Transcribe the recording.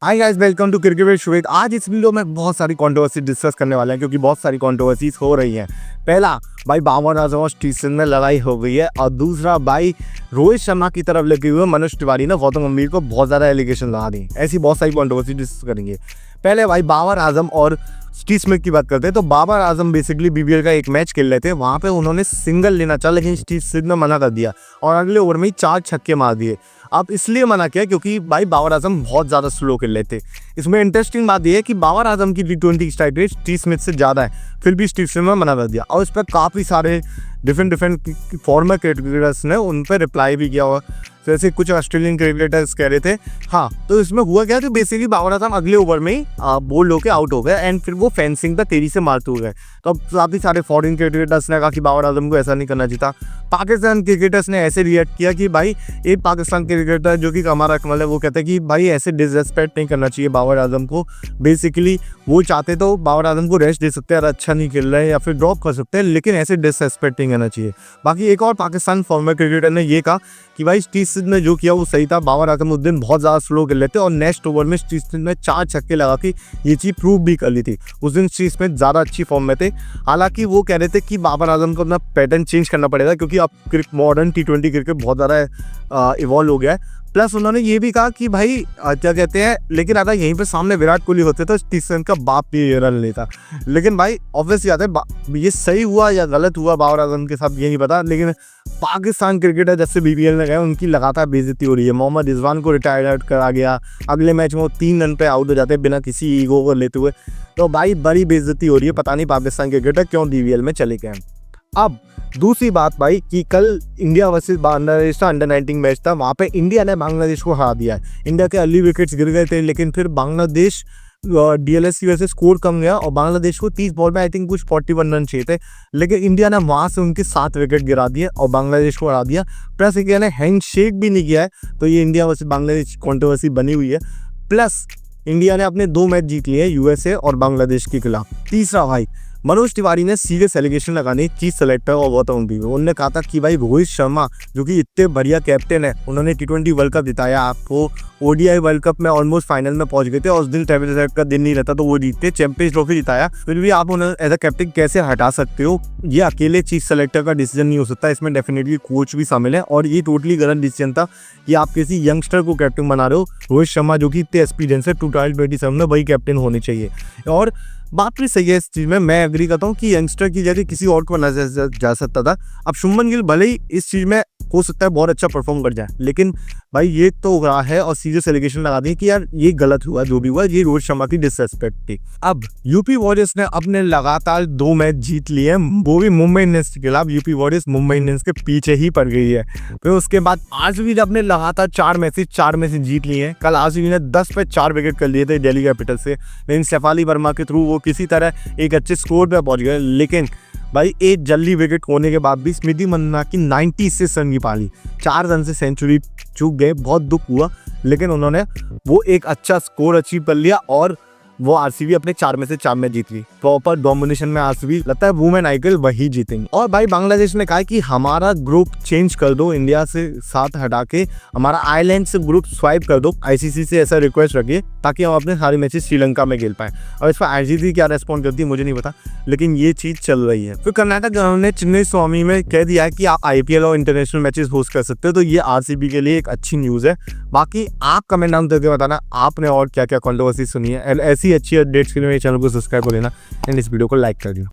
Hi guys, welcome to cricket with Shwet. आज इस video में बहुत सारी कंट्रोवर्सी डिस्कस करने वाले हैं क्योंकि बहुत सारी कंट्रोवर्सीज हो रही हैं। पहला भाई बाबर आजम और स्टीव स्मिथ में लड़ाई हो गई है, और दूसरा भाई रोहित शर्मा की तरफ लगे हुए मनोज तिवारी ने गौतम गंभीर को बहुत ज़्यादा एलिगेशन लगा दी। ऐसी बहुत सारी कंट्रोवर्सी डिस्कस करेंगे। पहले भाई बाबर आजम और स्टीव स्मिथ की बात करते हैं तो बाबर आजम बेसिकली बीबीएल का एक मैच खेल रहे थे, वहाँ पे उन्होंने सिंगल लेना चाहा लेकिन स्टीव स्मिथ ने मना कर दिया और अगले ओवर में ही 4 छक्के मार दिए। अब इसलिए मना किया क्योंकि भाई बाबर आजम बहुत ज़्यादा स्लो खेल रहे थे। इसमें इंटरेस्टिंग बात यह है कि बाबर आजम की T20 strike rate Steve Smith से ज़्यादा है, फिर भी स्टीव स्मिथ ने मना कर दिया। और इस पर काफ़ी सारे डिफरेंट फॉर्मर क्रिकेटर्स ने उन पर रिप्लाई भी किया हुआ, जैसे कुछ ऑस्ट्रेलियन क्रिकेटर्स कह रहे थे। हाँ, तो इसमें हुआ क्या, तो बेसिकली बाबर आजम अगले ओवर में ही बोल्ड होकर आउट हो गए एंड फिर वो फेंसिंग पर तेजी से मारते हुए गए। तो अब काफ़ी सारे फॉरेन क्रिकेटर्स ने कहा कि बाबर आजम को ऐसा नहीं करना चाहिए था। पाकिस्तान क्रिकेटर्स ने ऐसे रिएक्ट किया कि भाई एक पाकिस्तान क्रिकेटर जो कि कमर अकमल है, वो कहते हैं कि भाई ऐसे डिसरेस्पेक्ट नहीं करना चाहिए बाबर आजम को। बेसिकली वो चाहते तो बाबर आजम को रेस्ट दे सकते हैं, अगर अच्छा नहीं खेल रहे हैं या फिर ड्रॉप कर सकते हैं, लेकिन ऐसे डिसरेस्पेक्ट नहीं करना चाहिए। बाकी एक और पाकिस्तान फॉर्मर क्रिकेटर ने ये कहा कि भाई स्टीव स्मिथ ने जो किया वो सही था, बाबर आजम उस दिन बहुत ज़्यादा स्लो खेल लेते और नेक्स्ट ओवर में स्टीव स्मिथ ने 4 छक्के लगा के ये चीज़ प्रूव भी कर ली थी। उस दिन स्टीव स्मिथ ज़्यादा अच्छी फॉर्म में थे। हालांकि वो कह रहे थे कि बाबर आजम को अपना पैटर्न चेंज करना पड़ेगा क्योंकि अब मॉडर्न T20 क्रिकेट बहुत ज़्यादा इवॉल्व हो गया है। प्लस उन्होंने ये भी कहा कि भाई क्या कहते हैं, लेकिन अगर यहीं पे सामने विराट कोहली होते तो स्टीव स्मिथ का बाप भी ये रन लेता। लेकिन भाई ऑब्वियसली बात है, ये सही हुआ या गलत हुआ बाबर आजम के साथ ये नहीं पता, लेकिन पाकिस्तान क्रिकेटर जब से बीबीएल में गए उनकी लगातार बेइज्जती हो रही है। मोहम्मद रिजवान को रिटायर आउट करा गया, अगले मैच में वो 3 रन पे आउट हो जाते हैं बिना किसी ईगो को लेते हुए। तो भाई बड़ी बेइज्जती हो रही है, पता नहीं पाकिस्तान क्रिकेटर क्यों बीबीएल में चले गए। अब दूसरी बात भाई कि कल इंडिया वर्सेस बांग्लादेश का अंडर-19 मैच था, वहाँ पे इंडिया ने बांग्लादेश को हरा दिया है। इंडिया के अर्ली विकेट्स गिर गए थे, लेकिन फिर बांग्लादेश डीएलएस की वजह से स्कोर कम गया और बांग्लादेश को 30 बॉल में आई थिंक कुछ 41 रन चाहिए थे, लेकिन इंडिया ने वहाँ से उनके 7 विकेट गिरा दिए और बांग्लादेश को हरा दिया। प्लस इंडिया ने हैंड शेक भी नहीं किया है, तो ये इंडिया वर्सेस बांग्लादेश कॉन्ट्रोवर्सी बनी हुई है। प्लस इंडिया ने अपने 2 मैच जीत लिए यूएसए और बांग्लादेश के खिलाफ। तीसरा भाई मनोज तिवारी ने सीरियस एलिगेशन लगाने चीफ सेलेक्टर और गौतम गंभीर। उन्होंने कहा था कि भाई रोहित शर्मा जो कि इतने बढ़िया कैप्टन है, उन्होंने T20 वर्ल्ड कप जिताया, आपको ODI वर्ल्ड कप में ऑलमोस्ट फाइनल में पहुंच गए थे और उस दिन ट्रेविस हेड का दिन नहीं रहता तो वो जीतते, चैंपियंस ट्रॉफी जिताया, फिर भी आप उन्हें एज अ कैप्टन कैसे हटा सकते हो? ये अकेले चीफ सेलेक्टर का डिसीजन नहीं हो सकता, इसमें डेफिनेटली कोच भी शामिल है और ये टोटली गलत डिसीजन था कि आप किसी यंगस्टर को कैप्टन बना रहे हो। रोहित शर्मा जो कि इतने एक्सपीरियंस है 2027 में, वही कैप्टन होने चाहिए। और बात भी सही है इस चीज़ में, मैं एग्री करता हूँ कि यंगस्टर की जगह किसी और को बना जा सकता था। अब शुभमन गिल भले ही इस चीज़ में हो सकता है बहुत अच्छा परफॉर्म कर जाए, लेकिन भाई ये तो हो रहा है और सीरियस एलिगेशन लगा दी कि यार ये गलत हुआ, जो भी हुआ ये रोहित शर्मा की डिसरेस्पेक्ट थी। अब यूपी वॉरियर्स ने अपने लगातार 2 मैच जीत लिए, वो भी मुंबई इंडियंस के खिलाफ। यूपी वॉरियर्स मुंबई इंडियंस के पीछे ही पड़ गई है। फिर उसके बाद आरसीबी ने अपने लगातार 4 मैचेस जीत लिए हैं। कल आरसीबी ने 10 पे 4 विकेट कर लिए थे दिल्ली कैपिटल से, लेकिन शेफाली वर्मा के थ्रू वो किसी तरह एक अच्छे स्कोर पे पहुंच गए। लेकिन भाई एक जल्दी विकेट होने के बाद भी स्मृति मंदाना की 96 रन की पाली, 4 रन से सेंचुरी चूक गए, बहुत दुख हुआ, लेकिन उन्होंने वो एक अच्छा स्कोर अचीव कर लिया और वो आरसीबी अपने 4 में से 4 मैच जीत गई। प्रॉपर डोमिनेशन में आरसीबी लगता है वुमेन आईपीएल वही जीतेंगे। और भाई बांग्लादेश ने कहा कि हमारा ग्रुप चेंज कर दो, इंडिया से साथ हटा के हमारा आइलैंड से ग्रुप स्वाइप कर दो, आईसीसी से ऐसा रिक्वेस्ट रखिए ताकि हम अपने सारे मैचेस श्रीलंका में खेल पाए। और इस पर आईसीसी क्या रेस्पॉन्ड करती है मुझे नहीं पता, लेकिन ये चीज़ चल रही है। फिर कर्नाटक गवर्नमेंट ने चेन्नई स्वामी में कह दिया है कि आप आईपीएल और इंटरनेशनल मैचेस होस्ट कर सकते हो, तो ये आरसीबी के लिए एक अच्छी न्यूज़ है। बाकी आप कमेंट डाउन करके बताना आपने और क्या क्या कंट्रोवर्सी सुनी है। ऐसी अच्छी अपडेट्स के लिए मेरे चैनल को सब्सक्राइब कर लेना एंड इस वीडियो को लाइक कर दिया।